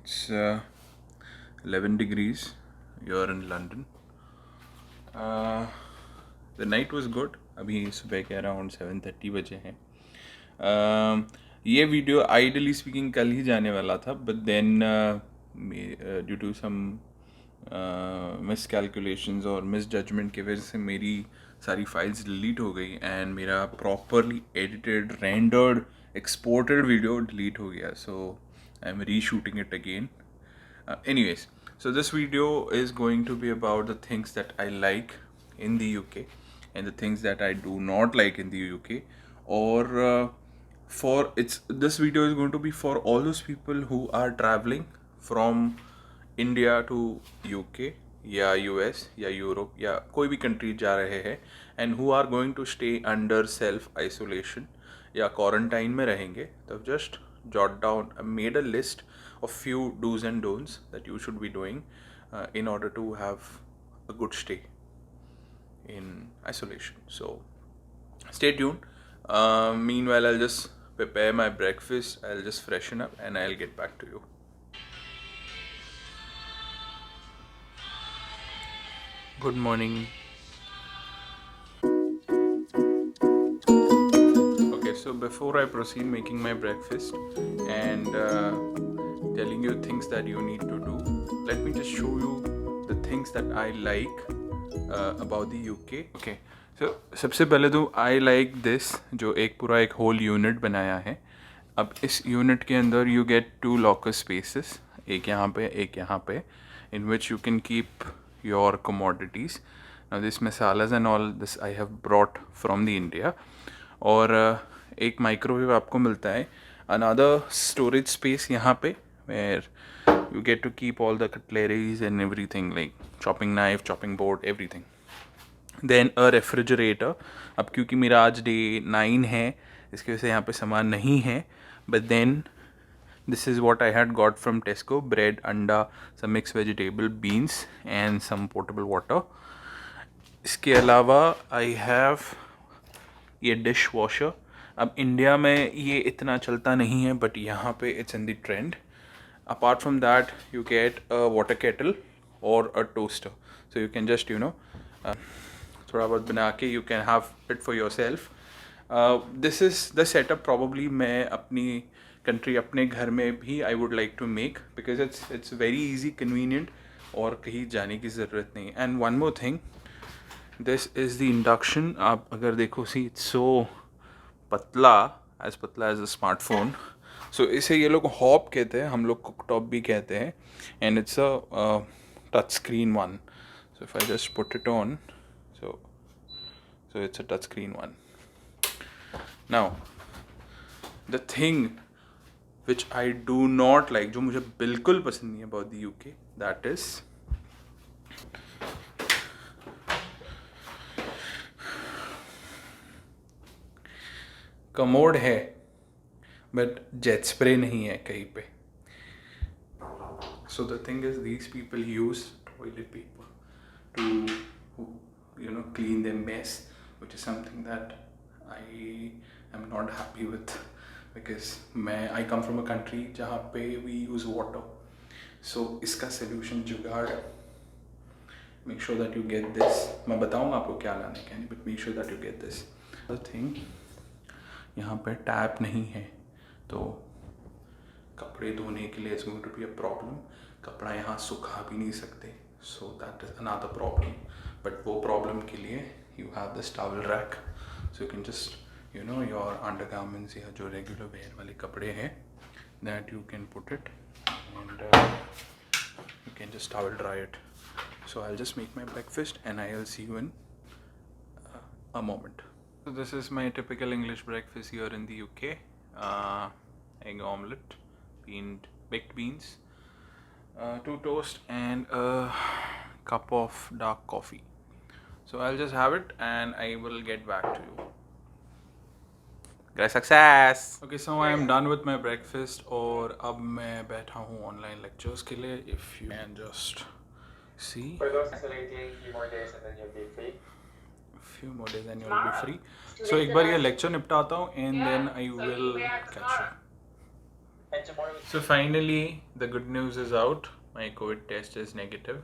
It's 11 degrees. You're in London. The night was good. अभी सुबह के अराउंड 7:30 बजे हैं. ये वीडियो आइडली स्पीकिंग कल ही जाने वाला था, but then due to some मिसकैलकुलेशंस और मिस जजमेंट की वजह से मेरी सारी फाइल्स डिलीट हो गई एंड मेरा properly edited rendered exported video delete हो गया. So I am reshooting it again. Anyways, so this video is going to be about the things that I like in the UK and the things that I do not like in the UK. Or this video is going to be for all those people who are traveling from India to UK या US या Europe या कोई भी country जा रहे हैं and who are going to stay under self isolation या quarantine में रहेंगे. तब just jot down, I made a list of few do's and don'ts that you should be doing in order to have a good stay in isolation. So stay tuned. Meanwhile, I'll just prepare my breakfast, I'll just freshen up and I'll get back to you. Good morning. Okay, so before I proceed making my breakfast and telling you things that you need to do, let me just show you the things that I like about the UK. Okay, so सबसे पहले तो I like this, जो एक पूरा एक whole unit बनाया है. अब इस यूनिट के अंदर you get 2 locker spaces, एक यहाँ पे एक यहाँ पे, in which you can keep your commodities. Now this masalas and all this I have brought from the India. और एक माइक्रोवेव आपको मिलता है. Another storage space यहाँ पे where you get to keep all the cutleries and everything, like chopping knife, chopping board, everything. Then a refrigerator. अब क्योंकि मेरा आज डे 9 है, इसकी वजह से यहाँ पे सामान नहीं है, but then this is what I had got from Tesco: bread, anda, some mixed vegetable, beans and some potable water. इसके अलावा I have ये डिश वॉशर. अब इंडिया में ये इतना चलता नहीं है, बट यहाँ पे it's in the trend. Apart from that you get a water kettle और a toaster, so you can just थोड़ा बहुत बना के you can have it for your self. This is the setup probably मैं अपनी country, अपने घर में भी I would like to make, because it's very easy, convenient और कहीं जाने की ज़रूरत नहीं. And one more thing, this is the induction. आप अगर देखो, सी इट्स सो पतला एज अ स्मार्टफोन. सो इसे ये लोग हॉप कहते हैं, हम लोग कुकटॉप भी कहते हैं. And it's a touch screen one. So if I just put it on, so it's a touch screen one. Now the thing which I do not like, जो मुझे बिल्कुल पसंद नहीं है about the UK, that is commode है but jet spray नहीं है कहीं पे. So the thing is, these people use toilet paper two clean there mess, which is something that I am not happy with, because I come from a country जहाँ पे we use water. सो इसका solution जुगाड़, make sure that you get this. मैं बताऊँगा आपको क्या लाने का नहीं, but make sure that you get this. The thing, यहाँ पे टैप नहीं है, तो कपड़े धोने के लिए it's going to be a problem. कपड़ा यहाँ सुखा भी नहीं सकते, so that is another problem. But वो प्रॉब्लम के लिए you have this towel rack, so you can just your undergarments या जो रेगुलर वेयर वाले कपड़े हैं, that you can put it and you can just towel dry it. So I will just make my breakfast and I will see you in a moment. So this is my typical English breakfast here in the UK. Egg omelette, baked beans, 2 toast and a cup of dark coffee. So I'll just have it and I will get back to you. Guys, success! Okay, so I am done with my breakfast और अब मैं बैठा हूँ online lectures के लिए. If you can just see. For those isolating, few more days and then you'll be free. Few more days and you'll be free. So एक बार ये lecture निपटाता हूँ and then I will catch you. So finally, the good news is out. My COVID test is negative,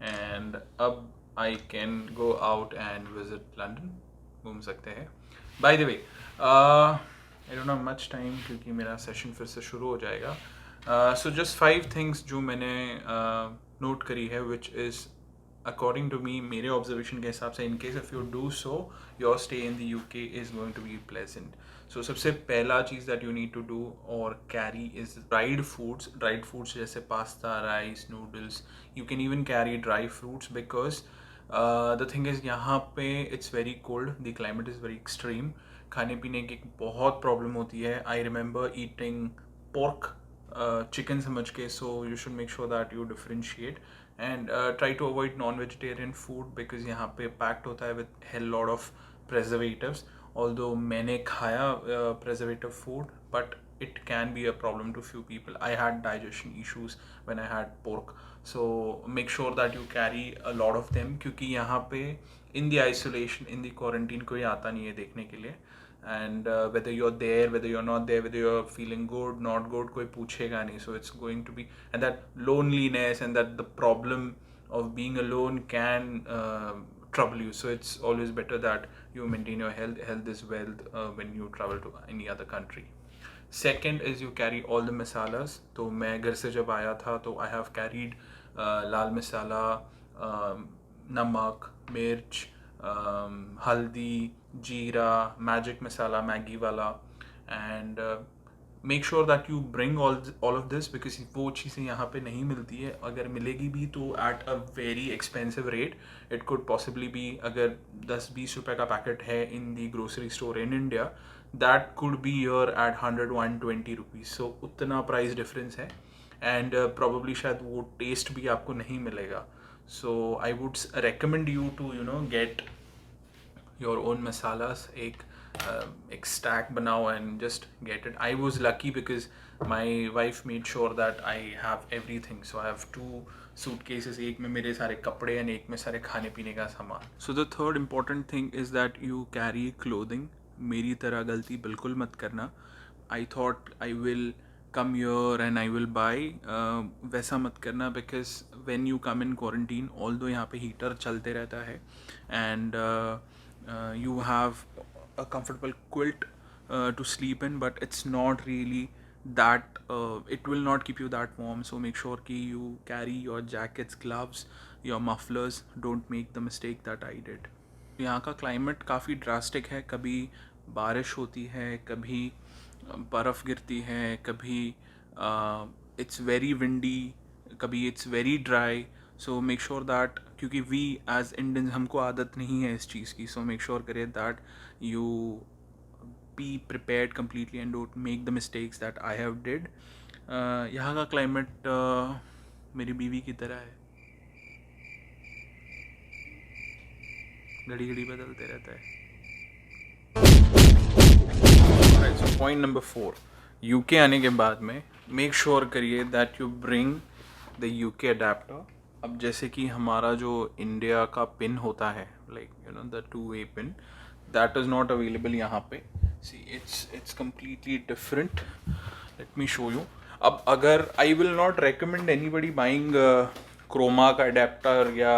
and अब I can go out and visit London. घूम सकते हैं. By the way, I don't have much time क्योंकि मेरा session फिर से शुरू हो जाएगा. So just 5 things जो मैंने नोट करी है, which is according to me, मेरे ऑब्जर्वेशन के हिसाब से, in case if you do so, your stay in the UK is going to be pleasant. So सबसे पहला चीज़ that you need to do or carry is dried foods जैसे pasta, rice, noodles. You can even carry dry fruits because the thing is यहाँ पे it's very cold, the climate is very extreme. खाने पीने की बहुत problem होती है. I remember eating pork, chicken समझ के, so you should make sure that you differentiate and try to avoid non-vegetarian food because यहाँ पे packed होता है with hell lot of preservatives. Although मैंने खाया preservative food, but it can be a problem to few people. I had digestion issues when I had pork, so make sure that you carry a lot of them क्योंकि यहाँ पे in the isolation, in the quarantine कोई आता नहीं है देखने के लिए. And whether you're there, whether you're not there, whether you're feeling good, not good, कोई पूछेगा नहीं. So it's going to be, and that loneliness and that the problem of being alone can trouble you. So it's always better that you maintain your health. Health is wealth when you travel to any other country. Second is you carry all the masalas. तो मैं घर से जब आया था तो I have carried लाल मसाला, नमक, मिर्च, हल्दी, जीरा, मैजिक मसाला, मैगी वाला, and make sure that you bring all of this because वो चीज़ें यहाँ पे नहीं मिलती है. अगर मिलेगी भी तो at a very expensive rate. It could possibly be, अगर 10-20 रुपए का पैकेट है in the grocery store in India, that could be here at 100-120 rupees. So उतना price difference है and probably शायद वो taste भी आपको नहीं मिलेगा. So I would recommend you to get your own masalas. एक stack बनाओ and just get it. I was lucky because my wife made sure that I have everything. So I have 2 suitcases. एक में मेरे सारे कपड़े and एक में सारे खाने पीने का सामान. So the third important thing is that you carry clothing. मेरी तरह गलती बिल्कुल मत करना. I thought I will come here and I will buy. वैसा मत करना because when you come in quarantine, although यहाँ पे heater चलते रहता है and you have a comfortable quilt to sleep in, but it's not really that it will not keep you that warm. So make sure कि you carry your jackets, gloves, your mufflers. Don't make the mistake that I did. यहाँ का climate काफ़ी drastic है. कभी बारिश होती है, कभी बर्फ़ गिरती है, कभी it's very windy, कभी it's very dry. So make sure that, क्योंकि we as Indians हमको आदत नहीं है इस चीज़ की, so make sure करें that you be prepared completely and don't make the mistakes that I have did. यहाँ का climate मेरी बीवी की तरह है, घड़ी घड़ी बदलते रहता है. Alright, so point number 4, UK आने के बाद में make sure करिए that you bring the UK adapter. अब जैसे कि हमारा जो इंडिया का पिन होता है, like the 2-way pin, that is not available यहाँ पे. See, it's completely different. Let me show you. अब अगर I will not recommend anybody buying Croma का adapter या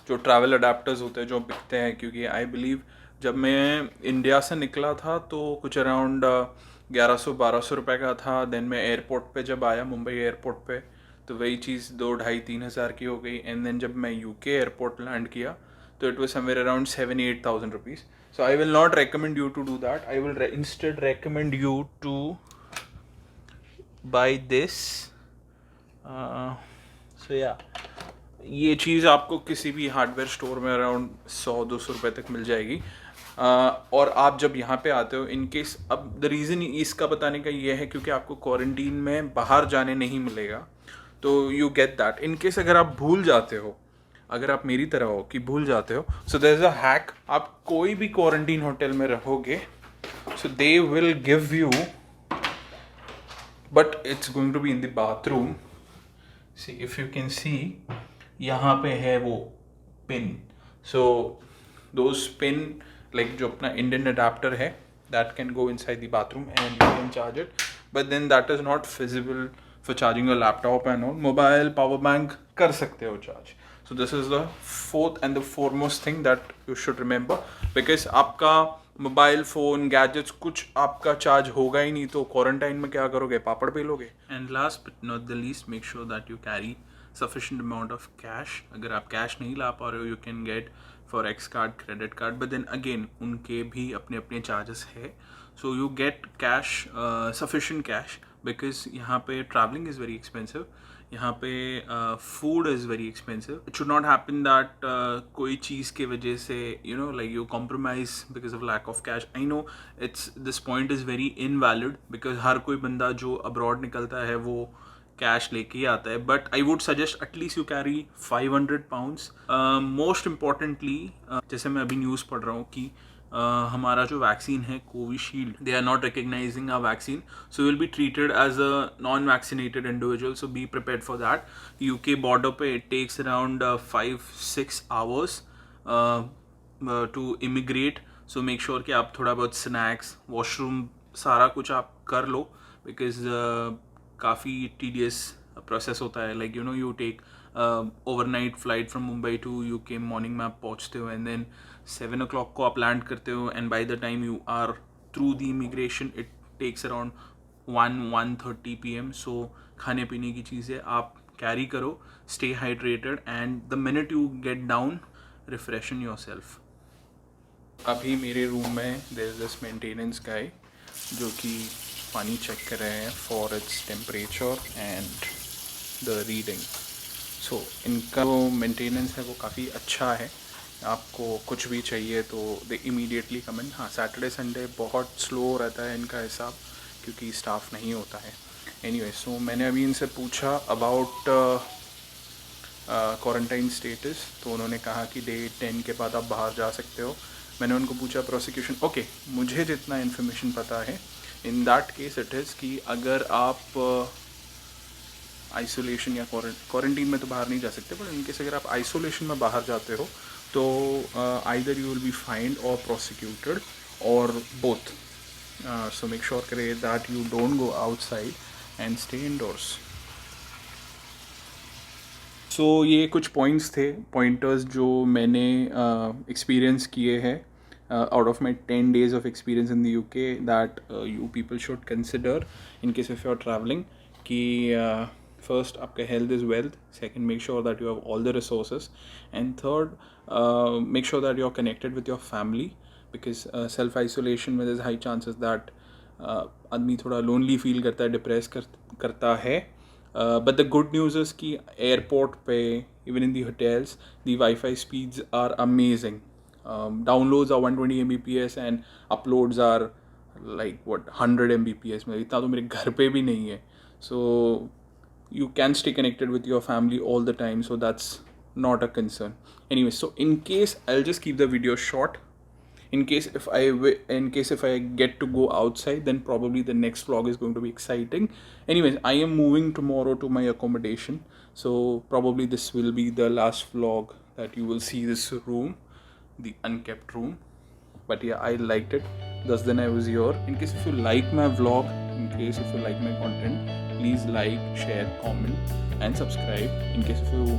जो ट्रैवल अडेप्टर्स होते हैं जो बिकते हैं, क्योंकि I believe जब मैं इंडिया से निकला था तो कुछ अराउंड 1100-1200 रुपये का था. देन मैं एयरपोर्ट पे जब आया, मुंबई एयरपोर्ट पे, तो वही चीज़ 2-2,5-3 हज़ार की हो गई. एंड देन जब मैं यूके एयरपोर्ट लैंड किया तो it was somewhere around 7,000-8,000 rupees. So I will not recommend you to do that. I will instead recommend you to buy this. So या ये चीज़ आपको किसी भी हार्डवेयर स्टोर में अराउंड 100-200 रुपये तक मिल जाएगी. और आप जब यहाँ पे आते हो, इन केस, अब द रीज़न इसका बताने का ये है क्योंकि आपको क्वारंटीन में बाहर जाने नहीं मिलेगा, तो you get that. In case अगर आप भूल जाते हो, अगर आप मेरी तरह हो कि भूल जाते हो, so there is a hack. आप कोई भी क्वारंटीन होटल में रहोगे, so they will give you, but it's going to be in the bathroom. See if you can see, यहाँ पे है वो pin. So those pin, like जो अपना इंडियन अडाप्टर है, that can go inside the bathroom and you can charge it. but then that is not feasible for charging your laptop and all. Mobile power bank कर सकते हो charge. So this is the fourth and the foremost thing that you should remember, because आपका mobile phone gadgets कुछ आपका charge होगा ही नहीं, तो quarantine में क्या करोगे, पापड़ पेलोगे. And last but not the least, make sure that you carry sufficient amount of cash. अगर आप कैश नहीं ला पा रहे हो, you can get forex card, credit card, but then again उनके भी अपने अपने चार्जेस है. So you get cash, sufficient cash, because यहाँ पे ट्रैवलिंग इज़ वेरी एक्सपेंसिव, यहाँ पे food is very expensive. It should not happen that कोई चीज़ के वजह से like you compromise because of lack of cash. I know it's this point is very invalid, because हर कोई बंदा जो अब्रॉड निकलता है वो कैश लेके ही आता है, but I would suggest at least you carry 500 pounds. Most importantly, जैसे मैं अभी न्यूज़ पढ़ रहा हूँ कि हमारा जो वैक्सीन है Covishield, they are not recognising a vaccine, so will be treated as a non vaccinated individual, so be prepared for that. UK border पे it takes around 5-6 hours to immigrate, so make sure कि आप थोड़ा बहुत snacks, washroom, सारा कुछ आप कर लो, बिकॉज काफ़ी टीडियस प्रोसेस होता है. Like you take overnight flight from Mumbai to UK, morning में आप पहुँचते हो एंड देन 7 o'clock को आप लैंड करते हो, and by the time you are through the immigration it takes around 1-1:30 PM. So खाने पीने की चीज़ें आप कैरी करो, stay hydrated, and the minute you get down, refreshen your self. अभी मेरे रूम में there is this maintenance guy जो कि पानी चेक कर रहे हैं for its temperature and the reading. So इनका जो मेंटेनेंस है वो काफ़ी अच्छा है. आपको कुछ भी चाहिए तो दे इमीडिएटली कम इन. हाँ, सैटरडे संडे बहुत स्लो रहता है इनका हिसाब, क्योंकि स्टाफ नहीं होता है. एनीवे, सो मैंने अभी इनसे पूछा अबाउट क्वारंटाइन स्टेटस, तो उन्होंने कहा कि डे 10 के बाद आप बाहर जा सकते हो. मैंने उनको पूछा प्रोसिक्यूशन, ओके, मुझे जितना इन्फॉर्मेशन पता है in that case it is कि अगर आप आइसोलेशन या क्वारंटीन में तो बाहर नहीं जा सकते, बट इनकेस अगर आप आइसोलेशन में बाहर जाते हो तो either you will be fined और प्रोसिक्यूटेड और बोथ. सो मेक श्योर करें that you don't go outside and stay indoors. So ये कुछ पॉइंट्स थे, पॉइंटर्स जो मैंने एक्सपीरियंस किए हैं out of my 10 days of experience in the UK that you people should consider in case if you're traveling. कि first, आपका health is wealth. Second, make sure that you have all the resources. And third, make sure that you're connected with your family, because self-isolation में there's high chances that आदमी थोड़ा lonely feel करता है, depressed करता है. But the good news is कि airport पे, even in the hotels, the Wi-Fi speeds are amazing. Downloads are 120 Mbps and uploads are like 100 Mbps. में इतना तो मेरे घर पे भी नहीं है. So you can stay connected with your family all the time, so that's not a concern. Anyway, so in case, I'll just keep the video short. In case if I get to go outside, then probably the next vlog is going to be exciting. Anyways, I am moving tomorrow to my accommodation, so probably this will be the last vlog that you will see this room, the unkept room. But yeah, I liked it, thus then I was here. In case if you like my vlog, in case if you like my content, please like, share, comment and subscribe. In case if you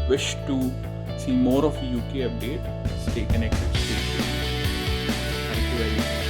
wish to see more of UK update, stay connected, stay tuned. Thank you very much.